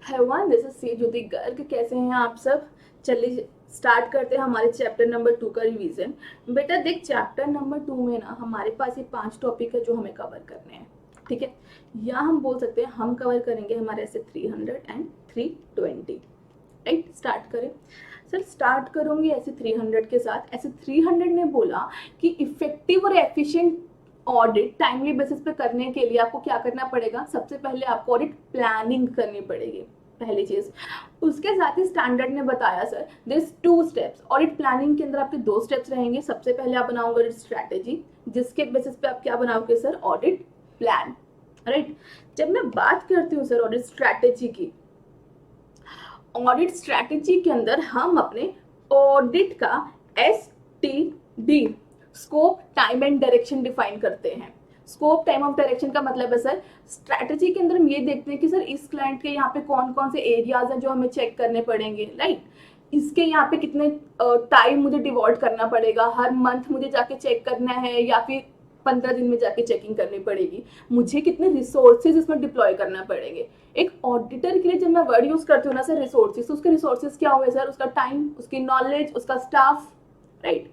Hello one, this is C Jyoti Garg. कैसे हैं आप सब? चलिए स्टार्ट करते हैं हमारे चैप्टर नंबर 2 का रिवीजन। बेटा देख, चैप्टर नंबर 2 में ना हमारे पास ये 5 टॉपिक है जो हमें कवर करने हैं। ठीक है, या हम बोल सकते हैं हम कवर करेंगे हमारे ऐसे 300 एंड 320। राइट, स्टार्ट करें। सर स्टार्ट करूंगी ऐसे 300 के साथ। ऐसे 300 ने बोला कि इफेक्टिव और एफिशिएंट ऑडिट टाइमली बेसिस पे करने के लिए आपको क्या करना पड़ेगा? सबसे पहले आपको ऑडिट प्लानिंग करनी पड़ेगी, पहली चीज। उसके साथ ही स्टैंडर्ड ने बताया sir there is 2 steps. Audit planning के अंदर आपके 2 स्टेप्स रहेंगे। सबसे पहले आप बनाओगे ऑडिट स्ट्रैटेजी, जिसके बेसिस पे आप क्या बनाओगे सर? Audit plan. राइट, जब मैं बात करती हूँ सर ऑडिट स्ट्रैटेजी की, ऑडिट स्ट्रैटेजी के अंदर हम अपने ऑडिट का STD, scope time and direction define करते हैं। स्कोप टाइम ऑफ डायरेक्शन का मतलब है सर, स्ट्रैटेजी के अंदर हम ये देखते हैं कि सर इस क्लाइंट के यहाँ पे कौन कौन से एरियाज हैं जो हमें चेक करने पड़ेंगे। राइट, इसके यहाँ पे कितने टाइम मुझे डिवोट करना पड़ेगा, हर मंथ मुझे जाके चेक करना है या फिर 15 दिन में जाके चेकिंग करनी पड़ेगी, मुझे कितने रिसोर्सेज इसमें डिप्लॉय करना पड़ेंगे। एक ऑडिटर के लिए जब मैं वर्ड यूज करती हूँ ना सर रिसोर्सेज, तो उसके रिसोर्सेज क्या हुए सर? उसका टाइम, उसकी नॉलेज, उसका स्टाफ। राइट,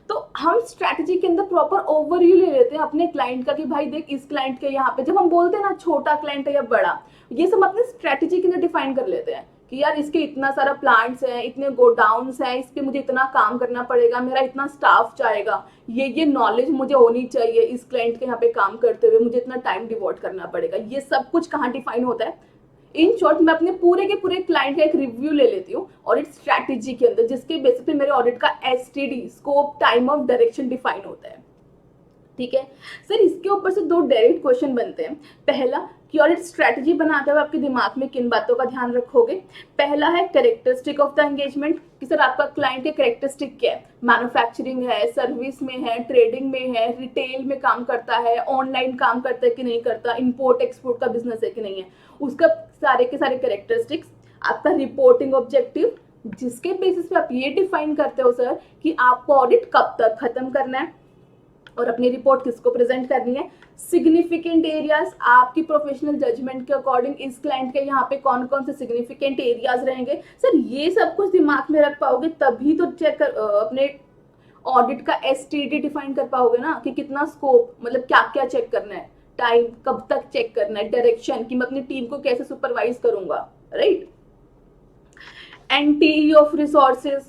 तो हम स्ट्रैटेजी के अंदर प्रॉपर ओवरव्यू ले लेते हैं अपने क्लाइंट का कि भाई देख इस क्लाइंट के यहाँ पे, जब हम बोलते हैं ना छोटा क्लाइंट है या बड़ा, ये सब अपने स्ट्रैटेजी के अंदर डिफाइन कर लेते हैं कि यार इसके इतना सारा प्लांट्स है, इतने गोडाउन्स है, इस पे मुझे इतना काम करना पड़ेगा, मेरा इतना स्टाफ जाएगा, ये नॉलेज मुझे होनी चाहिए, इस क्लाइंट के यहाँ पे काम करते हुए मुझे इतना टाइम डिवोट करना पड़ेगा। ये सब कुछ कहाँ डिफाइन होता है? इन शॉर्ट मैं अपने पूरे के पूरे क्लाइंट का एक रिव्यू ले लेती हूँ ऑडिट स्ट्रैटेजी के अंदर, जिसके बेसिस पे मेरे ऑडिट का STD, scope time of direction define होता है। ठीक है सर, इसके ऊपर से 2 डायरेक्ट क्वेश्चन बनते हैं। पहला कि ऑडिट स्ट्रैटेजी बनाते हुए आपके दिमाग में किन बातों का ध्यान रखोगे? पहला है कैरेक्टरिस्टिक ऑफ द एंगेजमेंट, कि सर आपका क्लाइंट के कैरेक्टरिस्टिक क्या है? मैन्युफैक्चरिंग है, सर्विस में है, ट्रेडिंग में है, रिटेल में काम करता है, ऑनलाइन काम करता है कि नहीं करता, इंपोर्ट एक्सपोर्ट का बिजनेस है कि नहीं है, उसका सारे के सारे कैरेक्टरिस्टिक्स। आपका रिपोर्टिंग ऑब्जेक्टिव, जिसके बेसिस पे आप ये डिफाइन करते हो सर कि आपको ऑडिट कब तक खत्म करना है और अपनी रिपोर्ट किसको प्रेजेंट करनी है। सिग्निफिकेंट एरियाज, आपकी प्रोफेशनल जजमेंट के अकॉर्डिंग इस क्लाइंट के यहाँ पे कौन कौन से सिग्निफिकेंट एरियाज रहेंगे। सर ये सब कुछ दिमाग में रख पाओगे तभी तो चेक कर अपने ऑडिट का STD डिफाइन कर पाओगे ना, कि कितना स्कोप, मतलब क्या क्या चेक करना है, टाइम कब तक चेक करना है, डायरेक्शन कि मैं अपनी टीम को कैसे सुपरवाइज करूंगा। राइट, NTE ऑफ रिसोर्सेज,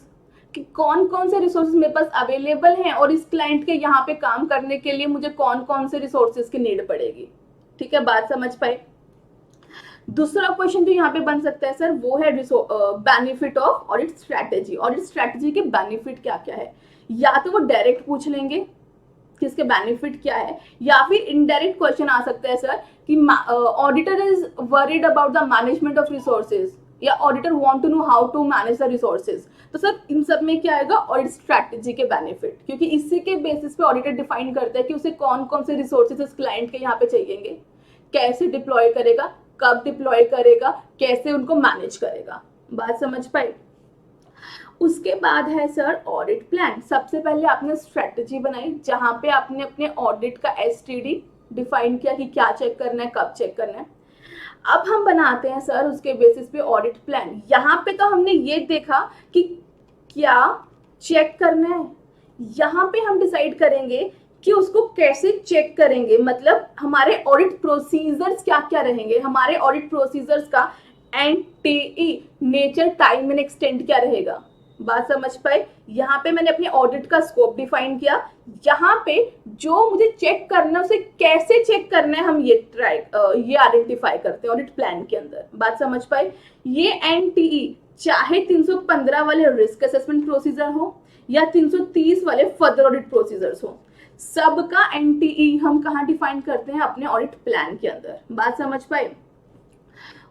कि कौन कौन से रिसोर्सेज मेरे पास अवेलेबल हैं और इस क्लाइंट के यहाँ पे काम करने के लिए मुझे कौन कौन से रिसोर्सेज की नीड पड़ेगी। ठीक है, बात समझ पाए? दूसरा क्वेश्चन जो यहाँ पे बन सकता है सर वो है benefit of audit strategy. Audit strategy के बेनिफिट क्या क्या है? या तो वो डायरेक्ट पूछ लेंगे कि इसके बेनिफिट क्या है, या फिर इनडायरेक्ट क्वेश्चन आ सकता है सर कि auditor is worried about the management of resources, या auditor want to know how to manage the resources. तो सर इन सब में क्या आएगा? ऑडिट स्ट्रैटेजी के बेनिफिट, क्योंकि इसी के बेसिस पे ऑडिटर डिफाइन करता है कि उसे कौन कौन से रिसोर्सेज इस क्लाइंट के यहाँ पे चाहिएंगे, कैसे डिप्लॉय करेगा, कब डिप्लॉय करेगा, कैसे उनको मैनेज करेगा। बात समझ पाए? उसके बाद है सर ऑडिट प्लान। सबसे पहले आपने स्ट्रेटजी बनाई जहां पे आपने अपने ऑडिट का STD डिफाइन किया कि क्या चेक करना है, कब चेक करना है। अब हम बनाते हैं सर उसके बेसिस पे ऑडिट प्लान। यहाँ पे तो हमने ये देखा कि क्या चेक करना है, यहाँ पे हम डिसाइड करेंगे कि उसको कैसे चेक करेंगे, मतलब हमारे ऑडिट प्रोसीजर्स क्या क्या रहेंगे, हमारे ऑडिट प्रोसीजर्स का NTE, nature, time and extent क्या रहेगा। बात समझ पाए? यहाँ पे मैंने अपने ऑडिट का स्कोप डिफाइन किया, यहाँ पे जो मुझे चेक करना है उसे कैसे चेक करना है हम ये आइडेंटिफाई करते हैं ऑडिट प्लान के अंदर। बात समझ पाए? ये NTE चाहे 315 वाले रिस्क असेसमेंट प्रोसीजर हो या 330 वाले फर्दर ऑडिट प्रोसीजर्स हो, सबका NTE हम कहाँ डिफाइन करते हैं? अपने ऑडिट प्लान के अंदर। बात समझ पाए?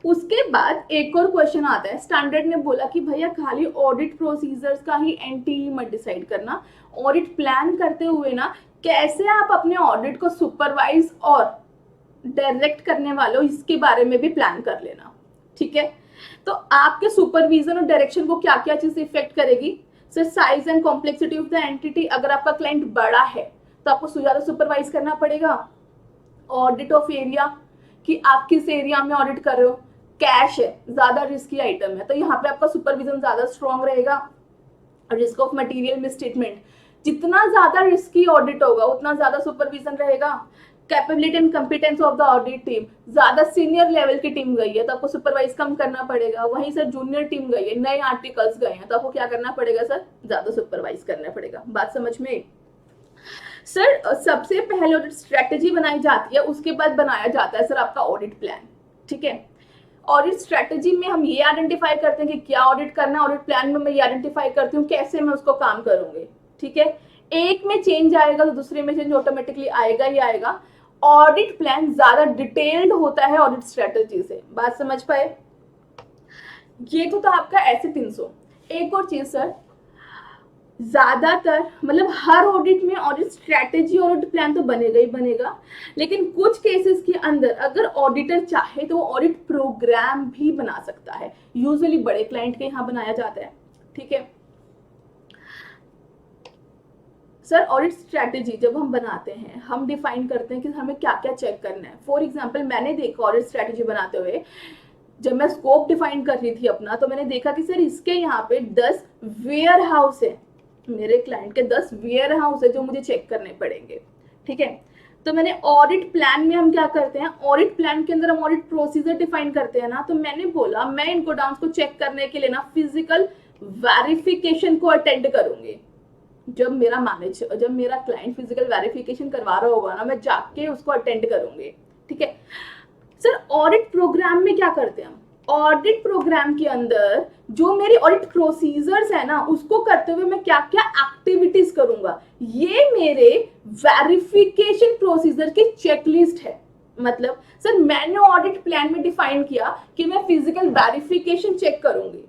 उसके बाद एक और क्वेश्चन आता है, स्टैंडर्ड ने बोला कि भैया खाली ऑडिट प्रोसीजर्स का ही NTE मत डिसाइड करना, ऑडिट प्लान करते हुए ना कैसे आप अपने ऑडिट को सुपरवाइज और डायरेक्ट करने वालों, इसके बारे में भी प्लान कर लेना। ठीक है, तो आपके सुपरविजन और डायरेक्शन को क्या क्या चीज इफेक्ट करेगी? Sir size and complexity of the entity, अगर आपका क्लाइंट बड़ा है तो आपको ज्यादा सुपरवाइज करना पड़ेगा। ऑडिट ऑफ एरिया, कि आप किस एरिया में ऑडिट कर रहे हो, कैश है, ज्यादा रिस्की आइटम है, तो यहाँ पे आपका सुपरविजन ज्यादा स्ट्रॉन्ग रहेगा। रिस्क ऑफ मटेरियल मिसस्टेटमेंट, जितना ज्यादा रिस्की ऑडिट होगा उतना ज्यादा सुपरविजन रहेगा। Capability and competence of the audit team, ज्यादा सीनियर लेवल की टीम गई है तो आपको सुपरवाइज कम करना पड़ेगा, वहीं सर जूनियर टीम गई है, नए आर्टिकल्स गए हैं तो आपको क्या करना पड़ेगा सर, ज्यादा सुपरवाइज करना पड़ेगा। बात समझ में? सर सबसे पहले ऑडिट स्ट्रेटेजी बनाई जाती है, उसके बाद बनाया जाता है सर आपका ऑडिट प्लान। ठीक है, ऑडिट स्ट्रेटेजी में हम ये आइडेंटिफाई करते हैं कि क्या ऑडिट करना है, ऑडिट प्लान में मैं ये आइडेंटिफाई करती हूँ कैसे मैं उसको काम करूंगी। ठीक है, एक में चेंज आएगा तो दूसरे में चेंज ऑटोमेटिकली आएगा ही आएगा। ऑडिट प्लान ज्यादा डिटेल्ड होता है ऑडिट स्ट्रेटेजी से। बात समझ पाए? ये तो था आपका ऐसे 300। एक और चीज सर, ज्यादातर मतलब हर ऑडिट में ऑडिट स्ट्रेटेजी और ऑडिट प्लान तो बनेगा ही बनेगा, लेकिन कुछ केसेस के अंदर अगर ऑडिटर चाहे तो वो ऑडिट प्रोग्राम भी बना सकता है। यूजुअली बड़े क्लाइंट के यहाँ बनाया जाता है। ठीक है सर, ऑडिट स्ट्रेटेजी जब हम बनाते हैं हम डिफाइन करते हैं कि हमें क्या क्या चेक करना है। फॉर एग्जाम्पल मैंने देखा ऑडिट स्ट्रेटेजी बनाते हुए, जब मैं स्कोप डिफाइन कर रही थी अपना, तो मैंने देखा कि सर इसके यहाँ पे 10 वेयर हाउस है, मेरे क्लाइंट के 10 वेयर हाउस है जो मुझे चेक करने पड़ेंगे। ठीक है, तो मैंने ऑडिट प्लान में हम क्या करते हैं, ऑडिट प्लान के अंदर हम ऑडिट प्रोसीजर डिफाइन करते हैं ना, तो मैंने बोला मैं इन गोडाउन्स को चेक करने के लिए ना फिजिकल वेरिफिकेशन को अटेंड करूंगी। जब मेरा क्लाइंट फिजिकल वेरिफिकेशन करवा रहा होगा ना, मैं जाके उसको अटेंड करूंगी। ठीक है सर, ऑडिट प्रोग्राम में क्या करते हैं हम, ऑडिट प्रोग्राम के अंदर जो मेरी ऑडिट प्रोसीजर्स है ना, उसको करते हुए मैं क्या क्या एक्टिविटीज करूंगा, ये मेरे वेरिफिकेशन प्रोसीजर की चेकलिस्ट है। मतलब सर मैंने ऑडिट प्लान में डिफाइन किया कि मैं फिजिकल वेरिफिकेशन चेक करूंगी,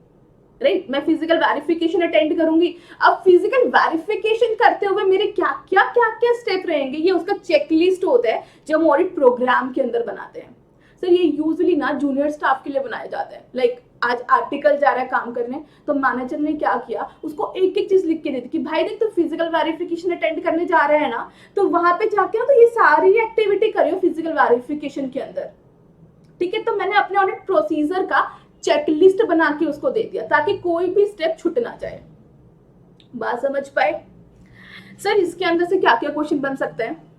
राइट, मैं फिजिकल वेरिफिकेशन अटेंड करूंगी। अब फिजिकल वेरिफिकेशन करते हुए मेरे क्या क्या स्टेप रहेंगे, ये उसका चेकलिस्ट होता है जो हम ऑडिट प्रोग्राम के अंदर बनाते हैं। सर ये यूजुअली ना जूनियर स्टाफ के लिए बनाया जाता है। लाइक आज आर्टिकल जा रहा है काम करने, तो मैनेजर ने क्या किया, उसको एक एक चीज लिख के दे दी कि भाई देख तो फिजिकल वेरिफिकेशन अटेंड करने जा रहे हैं ना, तो वहां पे जाके ना तो ये सारी एक्टिविटी करियो फिजिकल वेरिफिकेशन के अंदर। ठीक है, तो मैंने अपने ऑडिट प्रोसीजर का चेकलिस्ट बना के उसको दे दिया ताकि कोई भी स्टेप छूट ना जाए। बात समझ पाए? सर इसके अंदर से क्या क्या क्वेश्चन बन सकते हैं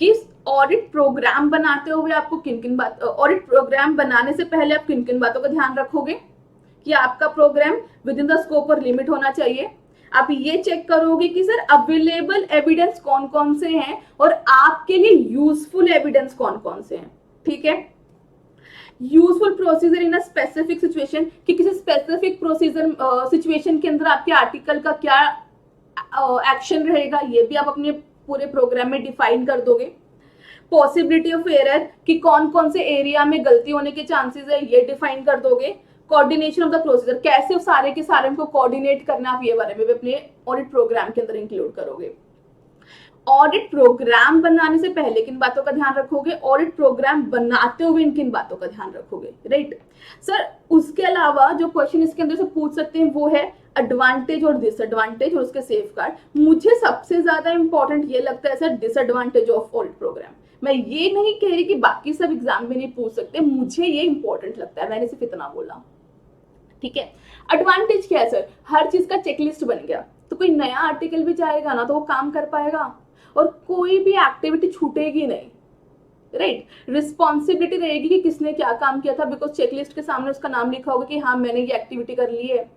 कि ऑडिट प्रोग्राम बनाते हुए आपको किन किन बात, ऑडिट प्रोग्राम बनाने से पहले आप किन किन बातों का ध्यान रखोगे कि आपका program within the scope और लिमिट होना चाहिए। आप ये चेक करोगे कि सर अवेलेबल एविडेंस कौन कौन से हैं और आपके लिए यूजफुल एविडेंस कौन कौन से हैं। ठीक है, useful procedure in a specific situation, कि किसी स्पेसिफिक प्रोसीजर सिचुएशन के अंदर आपके आर्टिकल का क्या एक्शन रहेगा, ये भी आप अपने पूरे प्रोग्राम में डिफाइन कर दोगे। पॉसिबिलिटी ऑफ एरर, कि कौन कौन से एरिया में गलती होने के चांसेस है, ये डिफाइन कर दोगे। कोऑर्डिनेशन ऑफ द प्रोसीजर, कैसे सारे के सारे को कोऑर्डिनेट करना, आप ये बारे में भी अपने ऑडिट प्रोग्राम के अंदर इंक्लूड करोगे। ऑडिट प्रोग्राम बनाने से पहले किन बातों का ध्यान रखोगे, ऑडिट प्रोग्राम बनाते हुए किन बातों का ध्यान रखोगे, राइट। सर उसके अलावा जो क्वेश्चन इसके अंदर से पूछ सकते हैं वो है एडवांटेज और डिसएडवांटेज और उसके सेफगार्ड। मुझे सबसे ज्यादा इंपॉर्टेंट ये लगता है sir disadvantage of audit program. मैं ये नहीं कह रही कि बाकी सब एग्जाम में नहीं पूछ सकते, मुझे ये इंपॉर्टेंट लगता है, मैंने सिर्फ इतना बोला। ठीक है, एडवांटेज क्या है सर, हर चीज का चेकलिस्ट बन गया तो कोई नया आर्टिकल भी जाएगा ना तो वो काम कर पाएगा और कोई भी एक्टिविटी छूटेगी नहीं, राइट। रिस्पॉन्सिबिलिटी रहेगी कि किसने क्या काम किया था, बिकॉज चेकलिस्ट के सामने उसका नाम लिखा होगा कि हाँ मैंने ये एक्टिविटी कर ली है।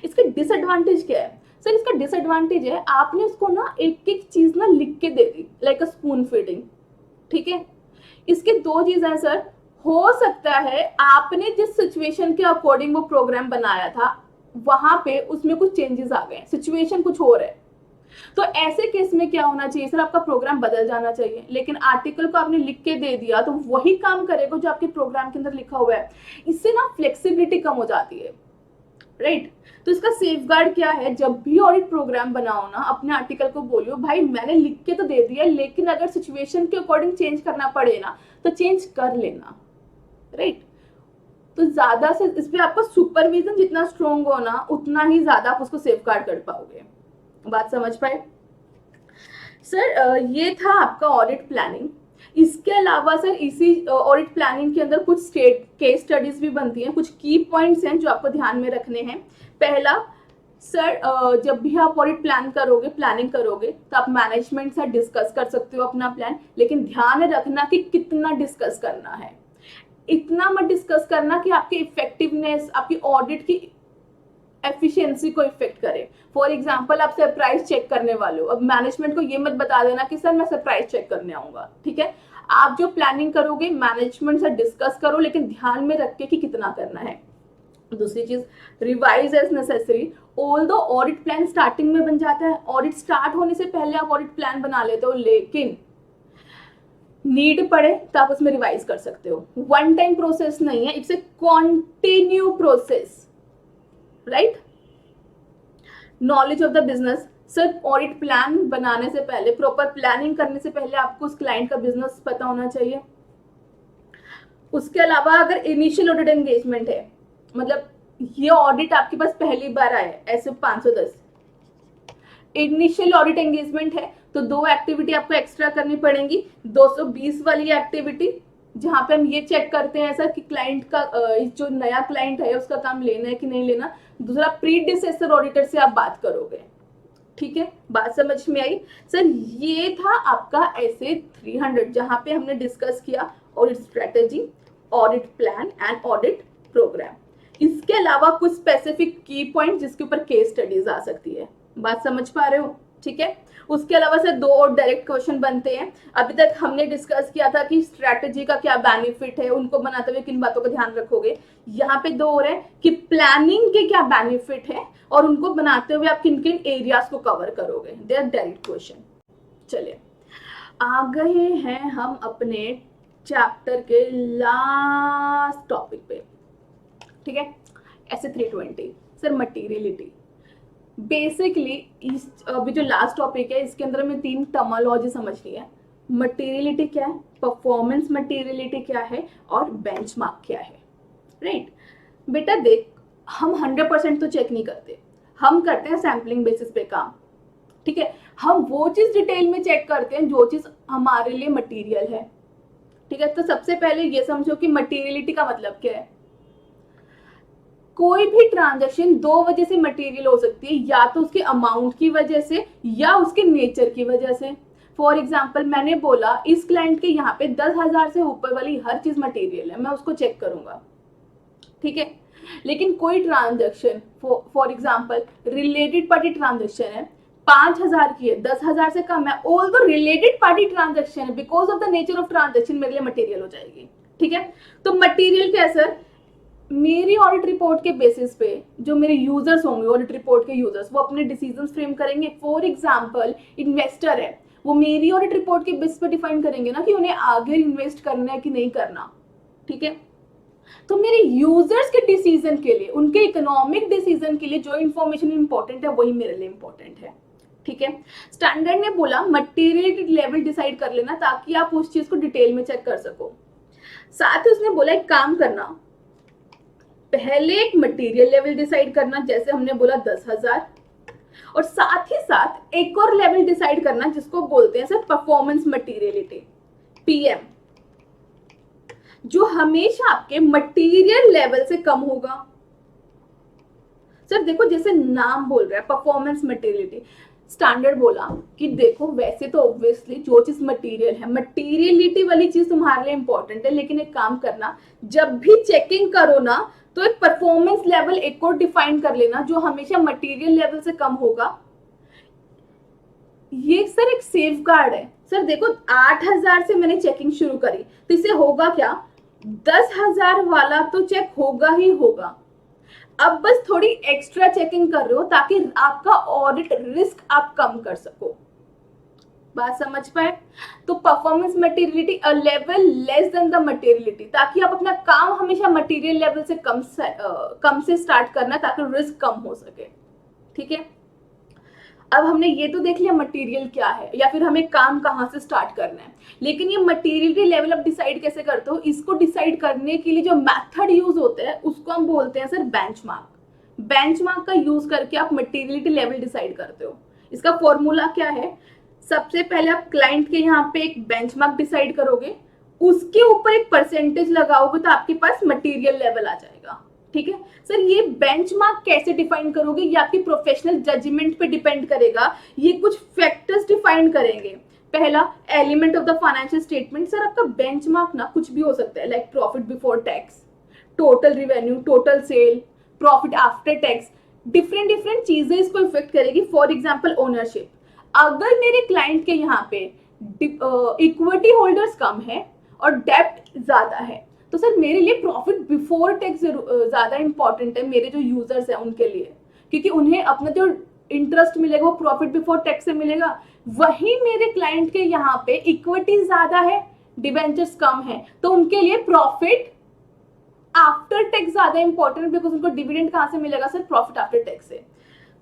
इसका डिसएडवांटेज क्या है सर, इसका डिसएडवांटेज है आपने उसको ना एक एक चीज ना लिख के दे दी, लाइक अ स्पून फीडिंग। ठीक है, इसके दो चीज है सर, हो सकता है आपने जिस सिचुएशन के अकॉर्डिंग वो प्रोग्राम बनाया था वहां पे उसमें कुछ चेंजेस आ गए, सिचुएशन कुछ और है, तो ऐसे केस में क्या होना चाहिए सर, आपका प्रोग्राम बदल जाना चाहिए। लेकिन आर्टिकल को आपने लिख के दे दिया तो वही काम करेगा जो आपके प्रोग्राम के अंदर लिखा हुआ है। इससे ना फ्लेक्सिबिलिटी कम हो जाती है, राइट। तो इसका सेफगार्ड क्या है, जब भी ऑडिट प्रोग्राम बनाओ ना अपने आर्टिकल को बोलियो भाई मैंने लिख के तो दे दिया, लेकिन अगर सिचुएशन के अकॉर्डिंग चेंज करना पड़े ना तो चेंज कर लेना, राइट। तो ज्यादा से इस पे आपका सुपरविजन जितना स्ट्रॉन्ग हो ना उतना ही ज्यादा आप उसको सेफगार्ड कर पाओगे। बात समझ पाए सर? ये था आपका ऑडिट प्लानिंग। इसके अलावा सर इसी ऑडिट प्लानिंग के अंदर कुछ केस स्टडीज भी बनती हैं, कुछ की पॉइंट्स हैं जो आपको ध्यान में रखने हैं। पहला सर, जब भी आप ऑडिट प्लानिंग करोगे तो आप मैनेजमेंट से डिस्कस कर सकते हो अपना प्लान, लेकिन ध्यान रखना कि कितना डिस्कस करना है। इतना मत डिस्कस करना कि आपकी इफेक्टिवनेस, आपकी ऑडिट की एफिशिएंसी को इफेक्ट करे। फॉर एग्जांपल, आप सरप्राइज चेक करने वाले हो, अब मैनेजमेंट को ये मत बता देना कि सर मैं सरप्राइज चेक करने आऊंगा, ठीक है। आप जो प्लानिंग करोगे मैनेजमेंट से डिस्कस करो, लेकिन ध्यान में रख के कि कितना करना है। दूसरी चीज, रिवाइज एज नेसेसरी। ऑल दो ऑडिट प्लान स्टार्टिंग में बन जाता है, ऑडिट स्टार्ट होने से पहले आप ऑडिट प्लान बना लेते हो, लेकिन नीड पड़े तो आप उसमें रिवाइज कर सकते हो। वन टाइम प्रोसेस नहीं है, it's a continue process, right. Knowledge of the business. Sir audit plan बनाने से पहले, प्रॉपर प्लानिंग करने से पहले आपको उस क्लाइंट का बिजनेस पता होना चाहिए। उसके अलावा अगर इनिशियल ऑडिट एंगेजमेंट है, मतलब ये ऑडिट आपके पास पहली बार आया है, ऐसे 510 इनिशियल ऑडिट एंगेजमेंट है, तो 2 एक्टिविटी आपको एक्स्ट्रा करनी पड़ेंगी। 220 वाली एक्टिविटी जहां पे हम ये चेक करते हैं सर कि क्लाइंट का, जो नया क्लाइंट है उसका काम लेना है कि नहीं लेना। दूसरा, प्रीडिसेसर ऑडिटर से आप बात करोगे, ठीक है। बात समझ में आई सर? ये था आपका ऐसे 300 जहां पे हमने डिस्कस किया audit strategy, audit plan and audit program. इसके अलावा कुछ स्पेसिफिक की पॉइंट जिसके ऊपर केस स्टडीज आ सकती है। बात समझ पा रहे हो? ठीक है। उसके अलावा सर 2 और डायरेक्ट क्वेश्चन बनते हैं। अभी तक हमने डिस्कस किया था कि स्ट्रैटेजी का क्या बेनिफिट है, उनको बनाते हुए किन बातों का ध्यान रखोगे। यहाँ पे 2 और है कि प्लानिंग के क्या बेनिफिट है और उनको बनाते हुए आप किन किन एरियाज को कवर करोगे। They are direct question. चलिए आ गए हैं हम अपने चैप्टर के लास्ट टॉपिक पे, ठीक है। ऐसे 320 सर मटीरियलिटी। बेसिकली इस अभी जो लास्ट टॉपिक है इसके अंदर में 3 टर्मिनोलॉजी समझनी है। मटीरियलिटी क्या है, परफॉर्मेंस मटीरियलिटी क्या है और बेंचमार्क क्या है, राइट। बेटा देख, हम 100% तो चेक नहीं करते, हम करते हैं सैम्पलिंग बेसिस पे काम, ठीक है। हम वो चीज डिटेल में चेक करते हैं जो चीज हमारे लिए मटीरियल है, ठीक है। तो सबसे पहले ये समझो कि मटीरियलिटी का मतलब क्या है। कोई भी ट्रांजैक्शन 2 वजह से मटेरियल हो सकती है, या तो उसके अमाउंट की वजह से या उसके नेचर की वजह से। फॉर एग्जाम्पल, मैंने बोला इस क्लाइंट के यहाँ पे 10,000 से ऊपर वाली हर चीज मटेरियल है, मैं उसको चेक करूंगा, ठीक है। लेकिन कोई transaction for example related party transaction है, 5,000 की है, 10,000 से कम है, all the related party transaction है, because of the nature of transaction मेरे लिए मटेरियल हो जाएगी, ठीक है। तो मटेरियल क्या है सर? मेरी ऑडिट रिपोर्ट के बेसिस पे जो मेरे यूजर्स होंगे, ऑडिट रिपोर्ट के यूजर्स, वो अपने डिसीजंस फ्रेम करेंगे। फॉर एग्जांपल, इन्वेस्टर है, वो मेरी ऑडिट रिपोर्ट के बेसिस पे डिफाइन करेंगे ना कि उन्हें आगे इन्वेस्ट करना है कि नहीं करना, ठीक है। तो मेरे यूजर्स के डिसीजन के लिए, उनके इकोनॉमिक डिसीजन के लिए जो इंफॉर्मेशन इंपॉर्टेंट है वही मेरे लिए इंपॉर्टेंट है, ठीक है। स्टैंडर्ड ने बोला मटेरियल लेवल डिसाइड कर लेना ताकि आप उस चीज को डिटेल में चेक कर सको। साथ ही उसने बोला एक काम करना, पहले एक मटेरियल लेवल डिसाइड करना, जैसे हमने बोला 10,000, और साथ ही साथ एक और लेवल डिसाइड करना जिसको बोलते हैं सर परफॉर्मेंस मटेरियलिटी, पीएम, जो हमेशा आपके मटेरियल लेवल से कम होगा। सर देखो, जैसे नाम बोल रहा है परफॉर्मेंस मटेरियलिटी, स्टैंडर्ड बोला कि देखो वैसे तो ऑब्वियसली जो चीज मटेरियल है, मटेरियलिटी वाली चीज तुम्हारे लिए इंपॉर्टेंट है, लेकिन एक काम करना, जब भी चेकिंग करो ना तो एक परफॉर्मेंस लेवल एक और डिफाइन कर लेना जो हमेशा मटेरियल लेवल से कम होगा। ये सर एक सेफ गार्ड है। सर देखो 8,000 से मैंने चेकिंग शुरू करी तो इससे होगा क्या, 10,000 वाला तो चेक होगा ही होगा। अब बस थोड़ी एक्स्ट्रा चेकिंग कर रहे हो ताकि आपका ऑडिट रिस्क आप कम कर सको। बात समझ पाए? तो performance materiality a level less than the materiality, ताकि आप अपना काम हमेशा मटेरियल लेवल से कम से स्टार्ट करना ताकि रिस्क कम हो सके, ठीक है। अब हमने ये तो देख लिया मटेरियल क्या है या फिर हमें काम कहाँ से स्टार्ट करना है, लेकिन ये मटेरियलिटी लेवल आप डिसाइड कैसे करते हो, इसको डिसाइड करने के लिए जो मेथड यूज होता है उसको हम बोलते हैं सर बेंचमार्क। बेंचमार्क का यूज करके आप मटेरियलिटी लेवल डिसाइड करते हो। इसका फॉर्मूला क्या है, सबसे पहले आप क्लाइंट के यहाँ पे एक बेंचमार्क डिसाइड करोगे, उसके ऊपर एक परसेंटेज लगाओगे तो आपके पास मटेरियल लेवल आ जाएगा। ठीक है सर, ये बेंचमार्क कैसे डिफाइन करोगे, ये आपकी प्रोफेशनल जजमेंट पे डिपेंड करेगा। ये कुछ फैक्टर्स डिफाइन करेंगे। पहला, element of the financial statement. Sir आपका बेंचमार्क ना कुछ भी हो सकता है, like profit before tax, total revenue, total sale, profit after tax, different different चीजें इसको इफेक्ट करेगी। फॉर एग्जाम्पल ओनरशिप, अगर मेरे क्लाइंट के यहाँ पे इक्विटी होल्डर्स कम है और डेप्ट ज्यादा है, तो सर मेरे लिए प्रॉफिट बिफोर टैक्स ज्यादा इंपॉर्टेंट है मेरे जो यूजर्स हैं उनके लिए, क्योंकि उन्हें अपना जो इंटरेस्ट मिलेगा वो प्रॉफिट बिफोर टैक्स से मिलेगा। वही मेरे क्लाइंट के यहाँ पे इक्विटी ज्यादा है, डिबेंचर्स कम है, तो उनके लिए प्रॉफिट आफ्टर टैक्स ज्यादा इंपॉर्टेंट, बिकॉज उनको डिविडेंड कहां से मिलेगा सर, प्रॉफिट आफ्टर टैक्स से।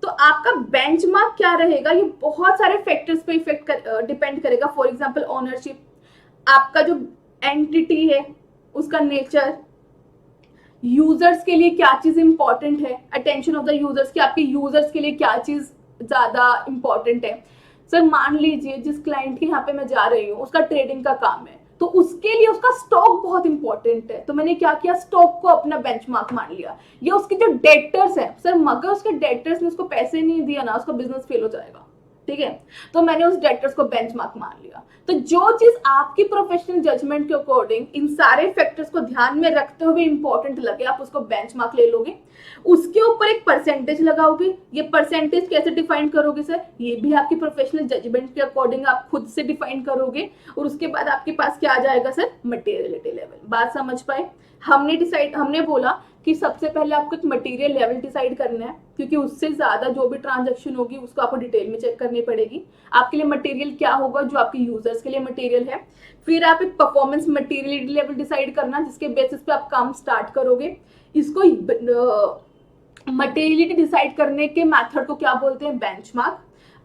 तो आपका बेंचमार्क क्या रहेगा, ये बहुत सारे फैक्टर्स पे इफेक्ट डिपेंड करेगा। फॉर एग्जांपल ओनरशिप, आपका जो एंटिटी है उसका नेचर, यूजर्स के लिए क्या चीज इंपॉर्टेंट है, अटेंशन ऑफ द यूजर्स, की आपके यूजर्स के लिए क्या चीज ज्यादा इंपॉर्टेंट है। सर मान लीजिए जिस क्लाइंट के यहाँ पे मैं जा रही हूँ उसका ट्रेडिंग का काम है, तो उसके लिए उसका स्टॉक बहुत इंपॉर्टेंट है, तो मैंने क्या किया, स्टॉक को अपना बेंचमार्क मान लिया। या उसके जो डेटर्स है, सर मगर उसके डेटर्स ने उसको पैसे नहीं दिया ना, उसका बिजनेस फेल हो जाएगा। ठीक है, तो मैंने उस डेटर्स को बेंचमार्क मान लिया। तो जो चीज आपकी प्रोफेशनल जजमेंट के अकॉर्डिंग इन सारे फैक्टर्स को ध्यान में रखते हुए इंपॉर्टेंट लगे, आप उसको बेंचमार्क ले लोगे, उसके ऊपर एक परसेंटेज लगाओगे। ये परसेंटेज कैसे डिफाइन करोगे सर, ये भी आपकी प्रोफेशनल जजमेंट के अकॉर्डिंग आप खुद से डिफाइन करोगे, और उसके बाद आपके पास क्या आ जाएगा सर, मटेरियलिटी लेवल। बात समझ पाए? हमने बोला कि सबसे पहले आपको एक मटेरियल लेवल डिसाइड करना है, क्योंकि उससे ज्यादा जो भी ट्रांजैक्शन होगी उसको आपको डिटेल में चेक करनी पड़ेगी। आपके लिए मटेरियल क्या होगा, जो आपके यूजर्स के लिए मटेरियल है। फिर आप एक परफॉर्मेंस मटेरियलिटी लेवल डिसाइड करना, जिसके बेसिस पे आप काम स्टार्ट करोगे। इसको मटेरियलिटी डिसाइड करने के मेथड को क्या बोलते हैं, बेंचमार्क।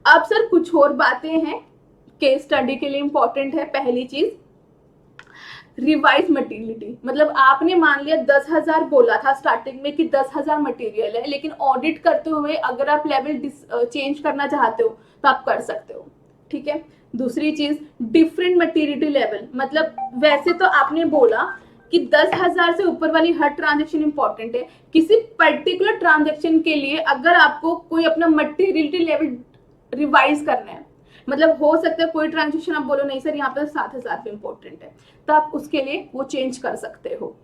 अब सर कुछ और बातें हैं केस स्टडी के लिए इंपॉर्टेंट है। पहली चीज, रिवाइज मटेरियलिटी, मतलब आपने मान लिया 10,000 बोला था स्टार्टिंग में कि 10,000 मटेरियल है, लेकिन ऑडिट करते हुए अगर आप लेवल चेंज करना चाहते हो तो आप कर सकते हो। ठीक है, दूसरी चीज, डिफरेंट मटेरियलिटी लेवल, मतलब वैसे तो आपने बोला कि 10,000 से ऊपर वाली हर ट्रांजेक्शन इंपॉर्टेंट है, किसी पर्टिकुलर ट्रांजेक्शन के लिए अगर आपको कोई अपना मटेरियलिटी लेवल रिवाइज करना है, मतलब हो सकता है कोई ट्रांजेक्शन आप बोलो नहीं सर यहाँ पे 7,000 पे इंपॉर्टेंट है, तो आप उसके लिए वो चेंज कर सकते हो।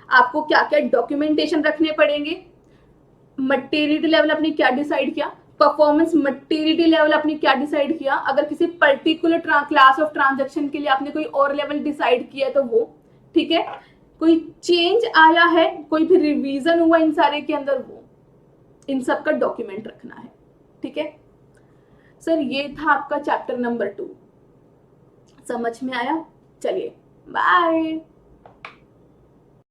आपको क्या क्या डॉक्यूमेंटेशन रखने पड़ेंगे, मटेरियलिटी लेवल आपने क्या डिसाइड किया, परफॉर्मेंस मटेरियलिटी लेवल आपने क्या डिसाइड किया, अगर किसी पर्टिकुलर क्लास ऑफ ट्रांजेक्शन के लिए आपने कोई और लेवल डिसाइड किया तो वो, ठीक है, कोई चेंज आया है, कोई भी रिवीजन हुआ इन सारे के अंदर, वो इन सब का डॉक्यूमेंट रखना है। ठीक है सर, ये था आपका चैप्टर नंबर 2। समझ में आया? चलिए बाय।